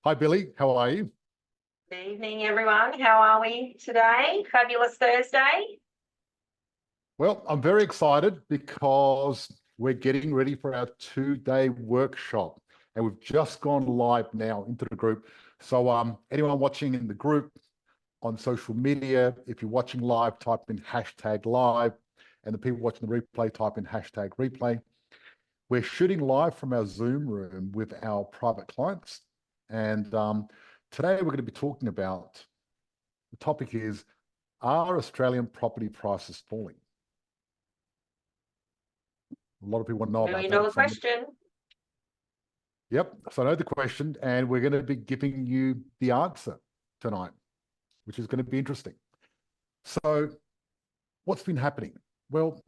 Hi, Billy. How are you? Good evening, everyone. How are we today? Fabulous Thursday. Well, I'm very excited because we're getting ready for our 2-day workshop, and we've just gone live now into the group. So anyone watching in the group on social media, if you're watching live, type in #live, and the people watching the replay, type in #replay. We're shooting live from our Zoom room with our private clients. And today we're going to be talking about, the topic is, are Australian property prices falling? A lot of people want to know Do about we that. know the question? Yep. So I know the question, and we're going to be giving you the answer tonight, which is going to be interesting. So what's been happening? Well,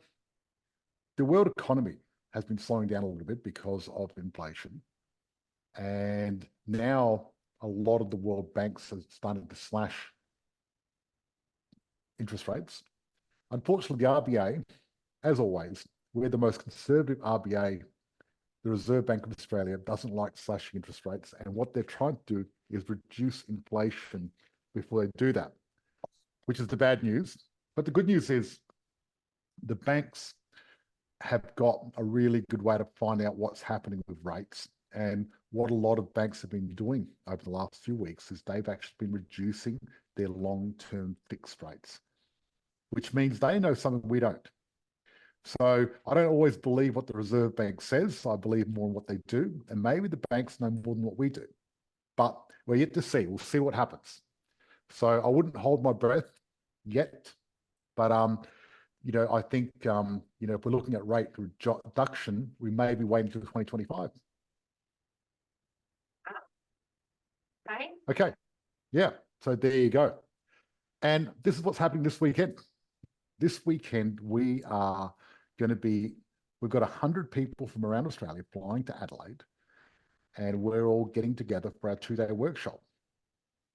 the world economy has been slowing down a little bit because of inflation. And now a lot of the world banks are starting to slash interest rates. Unfortunately, the RBA, as always, we're the most conservative RBA. The Reserve Bank of Australia doesn't like slashing interest rates. And what they're trying to do is reduce inflation before they do that, which is the bad news. But the good news is the banks have got a really good way to find out what's happening with rates. And what a lot of banks have been doing over the last few weeks is they've actually been reducing their long-term fixed rates, which means they know something we don't. So I don't always believe what the Reserve Bank says. I believe more in what they do. And maybe the banks know more than what we do. But we're yet to see. We'll see what happens. So I wouldn't hold my breath yet. But I think if we're looking at rate reduction, we may be waiting until 2025. Okay. Okay. Yeah. So there you go. And this is what's happening this weekend. This weekend, we've got 100 people from around Australia flying to Adelaide, and we're all getting together for our 2-day workshop.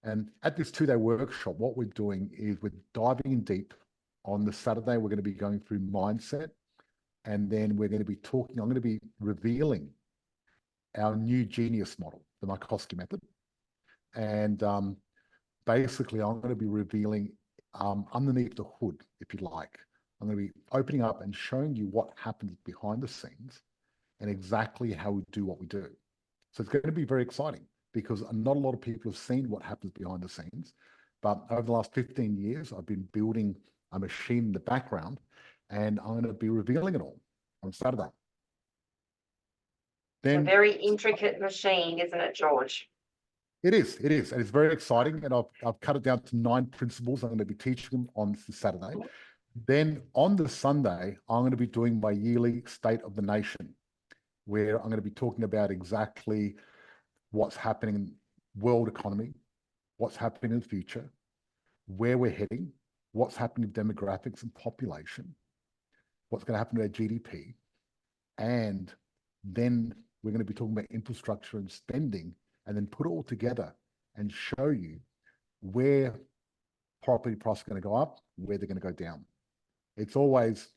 And at this 2-day workshop, what we're doing is we're diving in deep. On the Saturday, we're going to be going through mindset, and then we're going to be I'm going to be revealing our new genius model, the Markoski method. And basically, I'm going to be revealing underneath the hood, if you like. I'm going to be opening up and showing you what happens behind the scenes and exactly how we do what we do. So it's going to be very exciting because not a lot of people have seen what happens behind the scenes. But over the last 15 years, I've been building a machine in the background, and I'm going to be revealing it all on Saturday. It's a very intricate machine, isn't it, George? It is, and it's very exciting. And I've cut it down to 9 principles. I'm going to be teaching them on Saturday. Then on the Sunday, I'm going to be doing my yearly State of the Nation, where I'm going to be talking about exactly what's happening in world economy, what's happening in the future, where we're heading, what's happening with demographics and population, what's going to happen to our GDP. And then we're going to be talking about infrastructure and spending, and then put it all together and show you where property prices are going to go up, where they're going to go down. It's always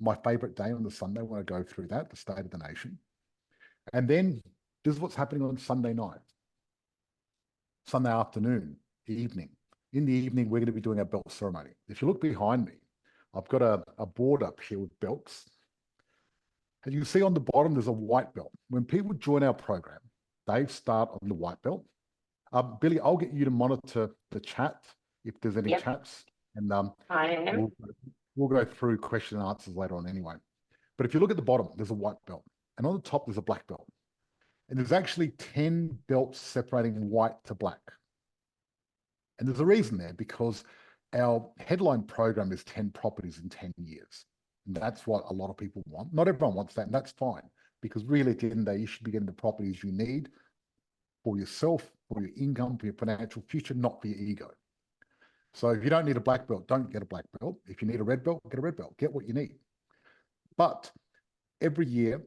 my favorite day on the Sunday when I go through that, the State of the Nation. And then this is what's happening on Sunday night, Sunday afternoon, evening. In the evening, we're going to be doing our belt ceremony. If you look behind me, I've got a board up here with belts. And you can see on the bottom, there's a white belt. When people join our program, they start on the white belt. Billy, I'll get you to monitor the chat if there's any chats. And I am. We'll go through question and answers later on anyway. But if you look at the bottom, there's a white belt. And on the top, there's a black belt. And there's actually 10 belts separating white to black. And there's a reason there, because our headline program is 10 properties in 10 years. And that's what a lot of people want. Not everyone wants that, and that's fine. Because really, at the end of the day, you should be getting the properties you need for yourself, for your income, for your financial future, not for your ego. So if you don't need a black belt, don't get a black belt. If you need a red belt, get a red belt. Get what you need. But every year,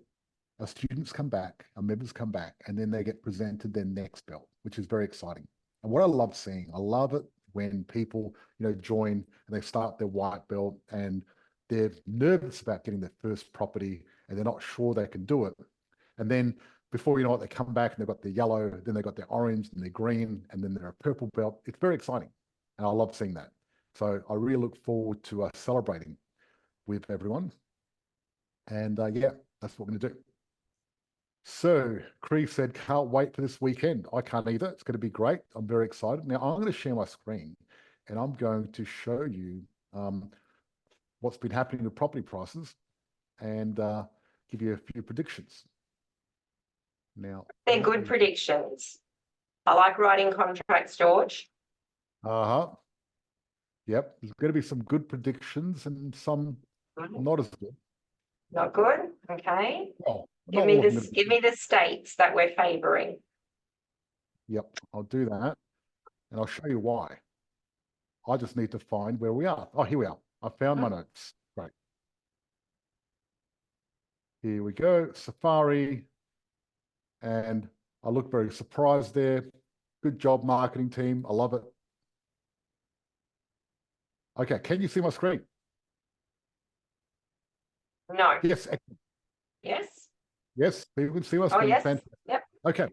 our students come back, our members come back, and then they get presented their next belt, which is very exciting. And what I love seeing, I love it when people, join and they start their white belt and they're nervous about getting their first property and they're not sure they can do it. And then before you know it, they come back and they've got their yellow, then they've got their orange and their green, and then they're a purple belt. It's very exciting. And I love seeing that. So I really look forward to celebrating with everyone. And yeah, that's what we're going to do. So Cree said, can't wait for this weekend. I can't either. It's going to be great. I'm very excited. Now I'm going to share my screen and I'm going to show you what's been happening with property prices and give you a few predictions. Now, they're good predictions. I like writing contracts, George. Yep, there's going to be some good predictions and some not as good. Not good. Okay. Well, give me the states that we're favouring. Yep, I'll do that. And I'll show you why. I just need to find where we are. Oh, here we are. I found my notes. Great. Here we go. Safari. And I look very surprised there. Good job, marketing team. I love it. Okay, can you see my screen? No. Yes. Yes. Yes, people can see my screen. Oh, yes. Fantastic. Yep. Okay,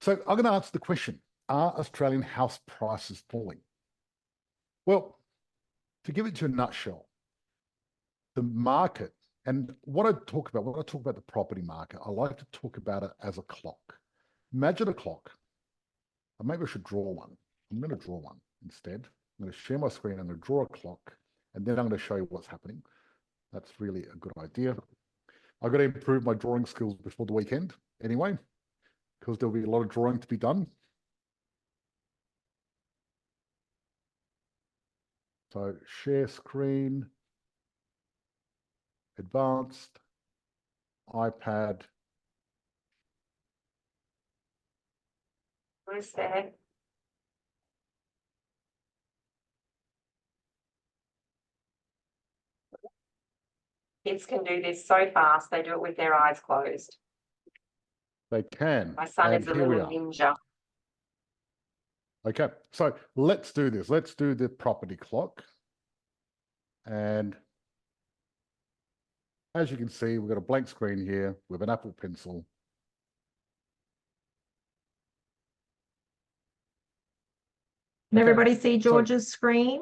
so I'm going to answer the question, are Australian house prices falling? Well, to give it to you in a nutshell, the market, and what I talk about, when I talk about the property market, I like to talk about it as a clock. Imagine a clock. Or maybe I should draw one. I'm going to draw one instead. I'm going to share my screen. I'm going to draw a clock, and then I'm going to show you what's happening. That's really a good idea. I've got to improve my drawing skills before the weekend anyway, because there'll be a lot of drawing to be done. So share screen, advanced, iPad. Where's that? Kids can do this so fast. They do it with their eyes closed. They can. My son is a little ninja. Okay, so let's do this. Let's do the property clock. And as you can see, we've got a blank screen here with an Apple Pencil. Can everybody see George's screen?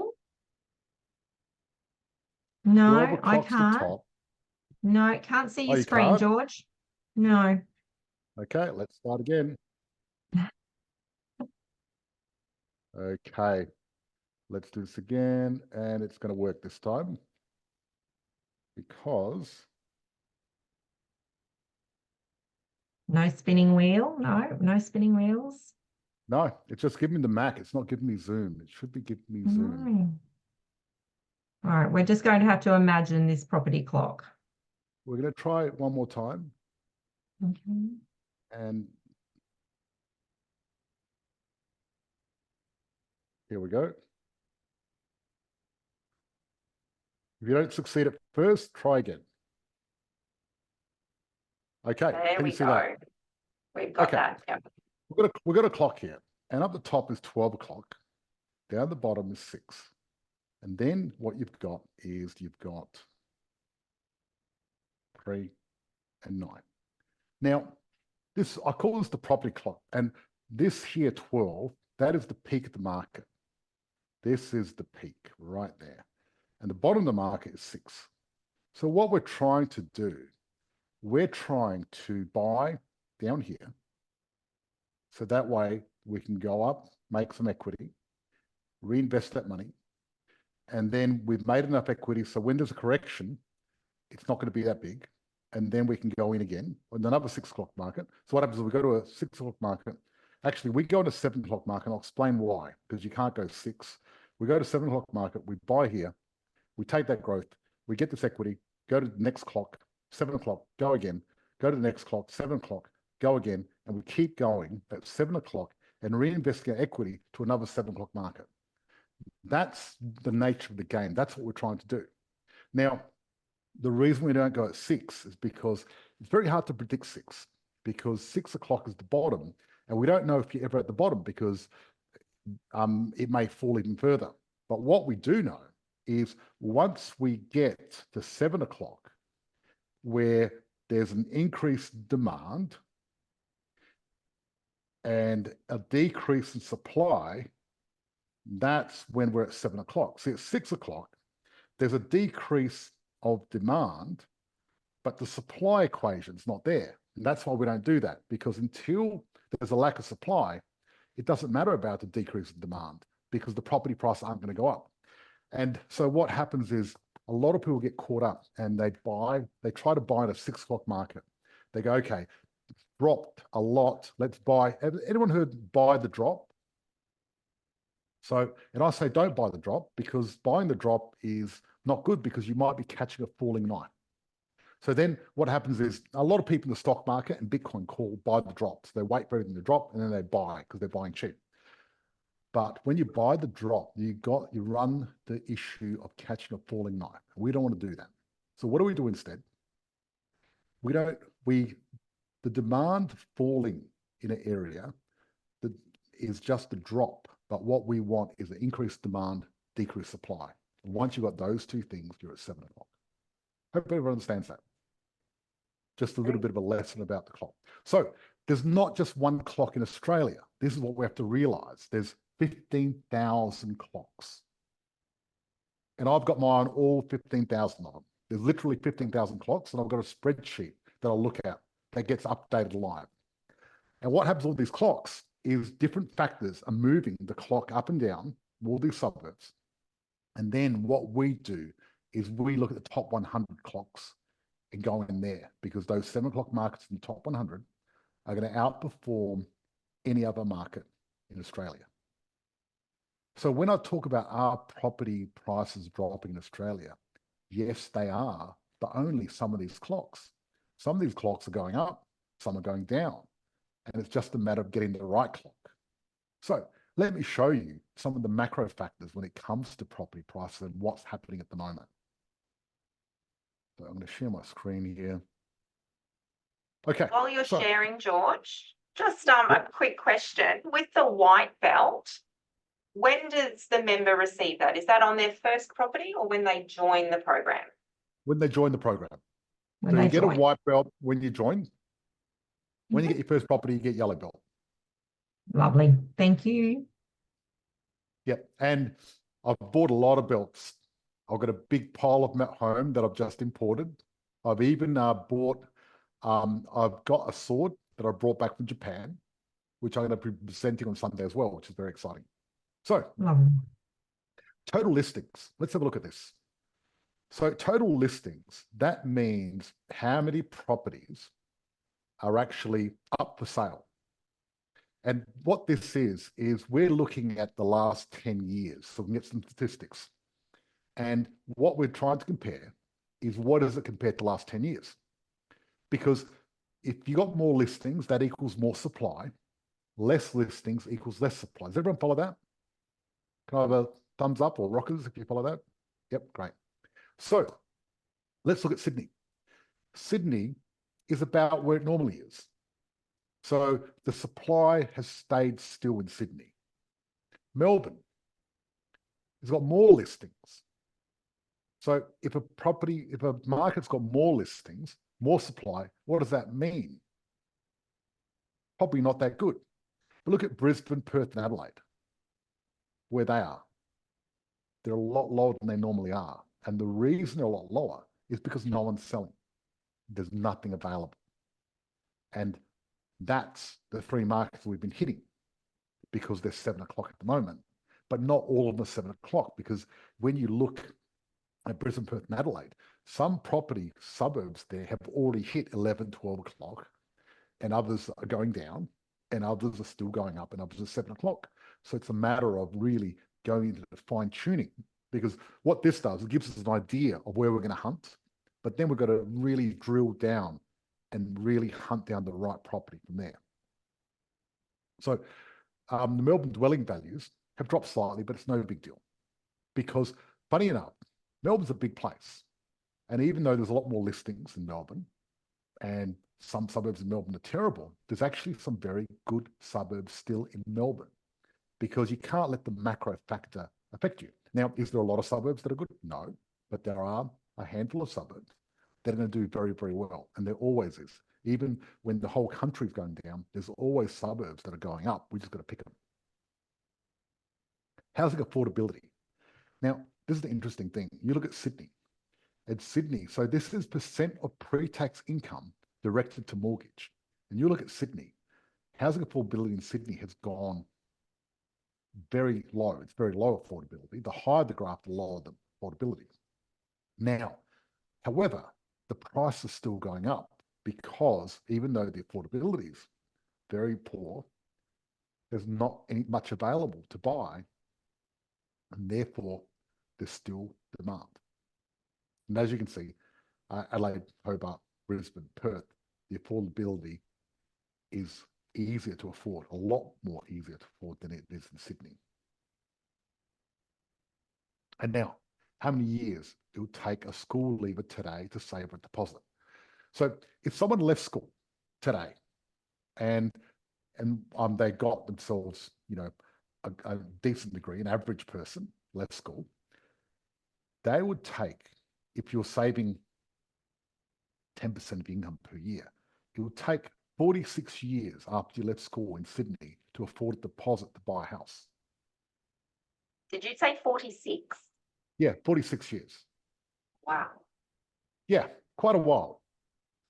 No, I can't. No, can't see your screen, George. No. Okay, let's start again. Okay, let's do this again, and it's going to work this time because no spinning wheel. No spinning wheels. No, it's just giving me the Mac. It's not giving me Zoom. It should be giving me Zoom. All right, we're just going to have to imagine this property clock. We're going to try it one more time. Okay. And here we go. If you don't succeed at first, try again. Okay, can you see that? We've got that. Yep. We've got a clock here, and up the top is 12 o'clock. Down the bottom is 6. And then what you've got is you've got 3 and 9. Now, this, I call this the property clock, and this here 12, that is the peak of the market. This is the peak right there. And the bottom of the market is 6. So what we're trying to do, we're trying to buy down here. So that way we can go up, make some equity, reinvest that money. And then we've made enough equity. So when there's a correction, it's not going to be that big. And then we can go in again on another 6 o'clock market. So what happens is we go to a 6 o'clock market. Actually, we go to 7 o'clock market. I'll explain why, because you can't go 6. We go to 7 o'clock market. We buy here. We take that growth. We get this equity, go to the next clock, 7 o'clock, go again, go to the next clock, 7 o'clock, go again. And we keep going at 7 o'clock and reinvesting our equity to another 7 o'clock market. That's the nature of the game. That's what we're trying to do. Now, the reason we don't go at 6 is because it's very hard to predict 6, because 6 o'clock is the bottom. And we don't know if you're ever at the bottom because it may fall even further. But what we do know is once we get to 7 o'clock, where there's an increased demand, and a decrease in supply, that's when we're at 7 o'clock. See, at 6 o'clock, there's a decrease of demand, but the supply equation's not there. And that's why we don't do that, because until there's a lack of supply, it doesn't matter about the decrease in demand because the property prices aren't going to go up. And so what happens is a lot of people get caught up and they try to buy in a 6 o'clock market. They go, okay, dropped a lot. Let's buy. Anyone heard buy the drop? So, and I say don't buy the drop, because buying the drop is not good because you might be catching a falling knife. So then what happens is a lot of people in the stock market and Bitcoin call buy the drops. They wait for everything to drop and then they buy because they're buying cheap. But when you buy the drop, you run the issue of catching a falling knife. We don't want to do that. So what do we do instead? The demand falling in an area that is just a drop. But what we want is an increased demand, decreased supply. And once you've got those two things, you're at 7 o'clock. Hope everyone understands that. Just a little bit of a lesson about the clock. So there's not just one clock in Australia. This is what we have to realize. There's 15,000 clocks. And I've got mine all 15,000 of them. There's literally 15,000 clocks, and I've got a spreadsheet that I'll look at that gets updated live. And what happens with these clocks is different factors are moving the clock up and down, all these suburbs. And then what we do is we look at the top 100 clocks and go in there, because those 7 o'clock markets in the top 100 are going to outperform any other market in Australia. So when I talk about our property prices dropping in Australia, yes, they are, but only some of these clocks. Some of these clocks are going up, some are going down, and it's just a matter of getting the right clock. So let me show you some of the macro factors when it comes to property prices and what's happening at the moment. So I'm going to share my screen here. Okay. While you're sharing, George, just a quick question. With the white belt, when does the member receive that? Is that on their first property or when they join the program? When they join the program. So you get a white belt when you join. When you get your first property, you get yellow belt. Lovely. Thank you. Yep. And I've bought a lot of belts. I've got a big pile of them at home that I've just imported. I've even I've got a sword that I brought back from Japan, which I'm going to be presenting on Sunday as well, which is very exciting. So, total listings. Let's have a look at this. So, total listings, that means how many properties are actually up for sale. And what this is we're looking at the last 10 years, so we can get some statistics. And what we're trying to compare is what is it compared to the last 10 years? Because if you got more listings, that equals more supply. Less listings equals less supply. Does everyone follow that? Can I have a thumbs up or rockers if you follow that? Yep, great. So let's look at Sydney. Sydney is about where it normally is. So the supply has stayed still in Sydney. Melbourne has got more listings. So if a market's got more listings, more supply, what does that mean? Probably not that good. But look at Brisbane, Perth, and Adelaide, where they are. They're a lot lower than they normally are. And the reason they're a lot lower is because no one's selling. There's nothing available. And that's the three markets we've been hitting because they're 7 o'clock at the moment. But not all of them are 7 o'clock, because when you look at Brisbane, Perth, and Adelaide, some property suburbs there have already hit 11, 12 o'clock, and others are going down, and others are still going up, and others are 7 o'clock. So it's a matter of really going into the fine tuning, because what this does, it gives us an idea of where we're going to hunt, but then we've got to really drill down and really hunt down the right property from there. So the Melbourne dwelling values have dropped slightly, but it's no big deal, because funny enough, Melbourne's a big place. And even though there's a lot more listings in Melbourne, and some suburbs in Melbourne are terrible, there's actually some very good suburbs still in Melbourne, because you can't let the macro factor affect you. Now, is there a lot of suburbs that are good? No, but there are a handful of suburbs that are going to do very, very well. And there always is. Even when the whole country's going down, there's always suburbs that are going up. We just got to pick them. Housing affordability. Now, this is the interesting thing. You look at Sydney. At Sydney, so this is percent of pre-tax income directed to mortgage. And you look at Sydney, housing affordability in Sydney has gone very low. It's very low affordability. The higher the graph, the lower the affordability. Now, however, the price is still going up because even though the affordability is very poor, there's not much available to buy, and therefore there's still demand. And as you can see, Adelaide, Hobart, Brisbane, Perth, the affordability is easier to afford, a lot more easier to afford than it is in Sydney. And now, how many years it would take a school leaver today to save a deposit? So if someone left school today and they got themselves, a decent degree, an average person left school, they would take, if you're saving 10% of income per year, it would take 46 years after you left school in Sydney to afford a deposit to buy a house. Did you say 46? Yeah, 46 years. Wow. Yeah, quite a while.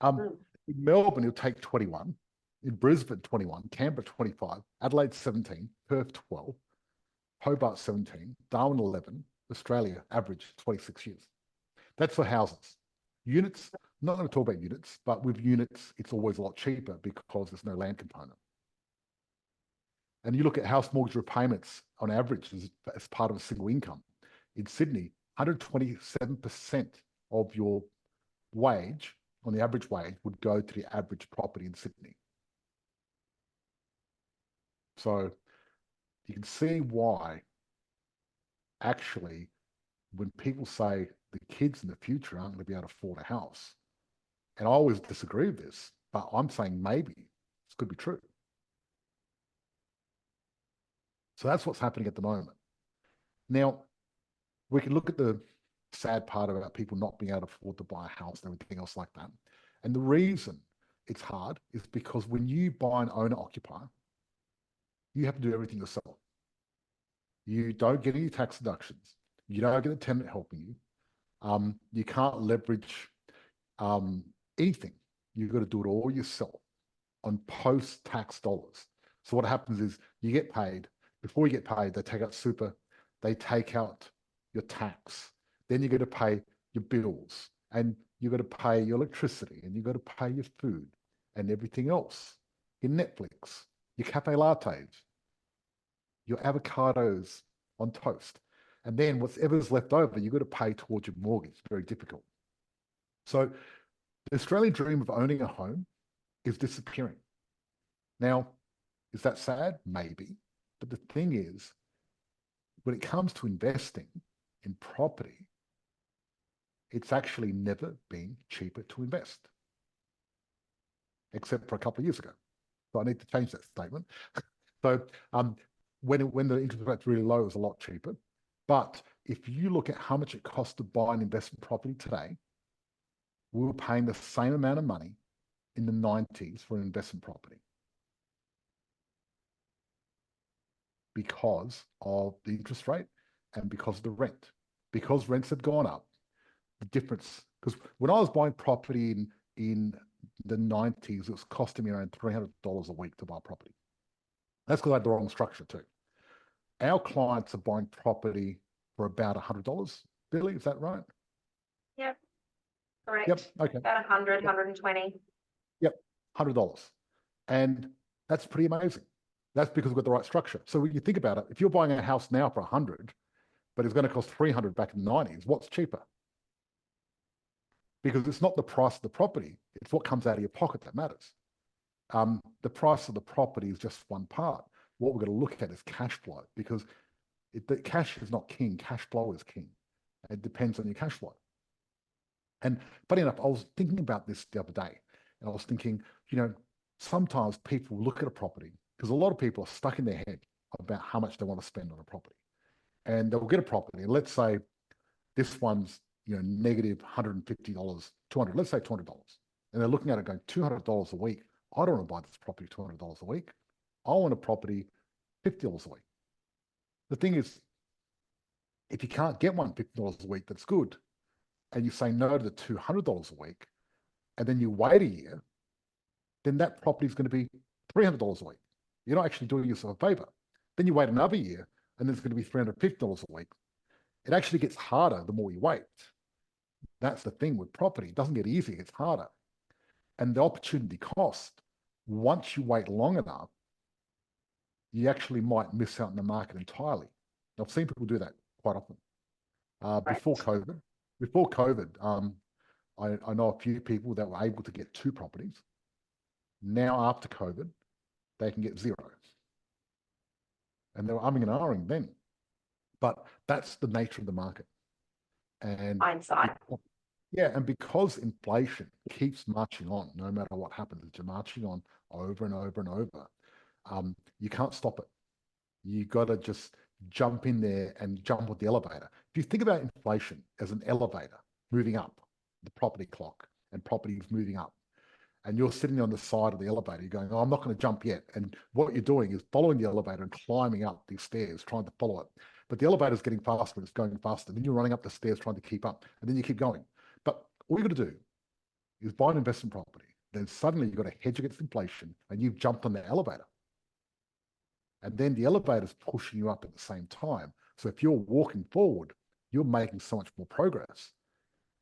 In Melbourne, it'll take 21. In Brisbane, 21. Canberra, 25. Adelaide, 17. Perth, 12. Hobart, 17. Darwin, 11. Australia, average 26 years. That's for houses. Units, I'm not going to talk about units, but with units, it's always a lot cheaper because there's no land component. And you look at house mortgage repayments on average as part of a single income. In Sydney, 127% of your wage, on the average wage, would go to the average property in Sydney. So you can see why, actually, when people say the kids in the future aren't going to be able to afford a house, and I always disagree with this, but I'm saying maybe this could be true. So that's what's happening at the moment. Now, we can look at the sad part about people not being able to afford to buy a house and everything else like that. And the reason it's hard is because when you buy an owner-occupier, you have to do everything yourself. You don't get any tax deductions. You don't get a tenant helping you. You can't leverage anything. You've got to do it all yourself on post-tax dollars. So what happens is you get paid. Before you get paid, they take out super. They take out your tax. Then you got to pay your bills, and you got to pay your electricity, and you got to pay your food and everything else. Your Netflix, your cafe lattes, your avocados on toast. And then whatever's left over, you've got to pay towards your mortgage. It's very difficult. So the Australian dream of owning a home is disappearing. Now, is that sad? Maybe. But the thing is, when it comes to investing in property, it's actually never been cheaper to invest, except for a couple of years ago. So I need to change that statement. So when the interest rate's really low, it's a lot cheaper. But if you look at how much it costs to buy an investment property today, we were paying the same amount of money in the 90s for an investment property because of the interest rate and because of the rent. Because rents had gone up, the difference, because when I was buying property in the 90s, it was costing me around $300 a week to buy property. That's because I had the wrong structure too. Our clients are buying property for about $100. Billy, is that right? Yep. Correct. Yep. Okay. About 100, 120. Yep. $100. And that's pretty amazing. That's because we've got the right structure. So when you think about it, if you're buying a house now for 100, but it's going to cost 300 back in the 90s, what's cheaper? Because it's not the price of the property, it's what comes out of your pocket that matters. The price of the property is just one part. What we're going to look at is cash flow, because the cash is not king, cash flow is king. It depends on your cash flow. And funny enough, I was thinking about this the other day, and I was thinking, sometimes people look at a property, because a lot of people are stuck in their head about how much they want to spend on a property. And they'll get a property, and let's say this one's negative $150, $200, let's say $200. and they're looking at it going, $200 a week. I don't want to buy this property $200 a week. I want a property $50 a week. The thing is, if you can't get one $50 a week, that's good, and you say no to the $200 a week, and then you wait a year, then that property is going to be $300 a week. You're not actually doing yourself a favor. Then you wait another year, and then it's going to be $350 a week. It actually gets harder the more you wait. That's the thing with property. It doesn't get easier, it's harder. And the opportunity cost, once you wait long enough, you actually might miss out on the market entirely. I've seen people do that quite often. Before COVID, I know a few people that were able to get 2 properties. Now after COVID, they can get 0. And they were umming and ahhing then. But that's the nature of the market. And hindsight. Yeah, and because inflation keeps marching on, no matter what happens, it's marching on over and over and over. You can't stop it. You got to just jump in there and jump with the elevator. If you think about inflation as an elevator moving up, the property clock, and property is moving up, and you're sitting on the side of the elevator, you're going, oh, I'm not going to jump yet. And what you're doing is following the elevator and climbing up these stairs, trying to follow it. But the elevator's getting faster, and it's going faster. Then you're running up the stairs trying to keep up, and then you keep going. But all you got to do is buy an investment property. Then suddenly you've got to hedge against inflation, and you've jumped on the elevator. And then the elevator's pushing you up at the same time. So if you're walking forward, you're making so much more progress.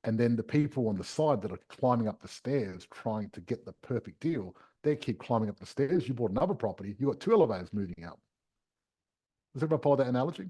And then the people on the side that are climbing up the stairs trying to get the perfect deal, they keep climbing up the stairs. You bought another property, you got 2 elevators moving up. Does everyone follow that analogy?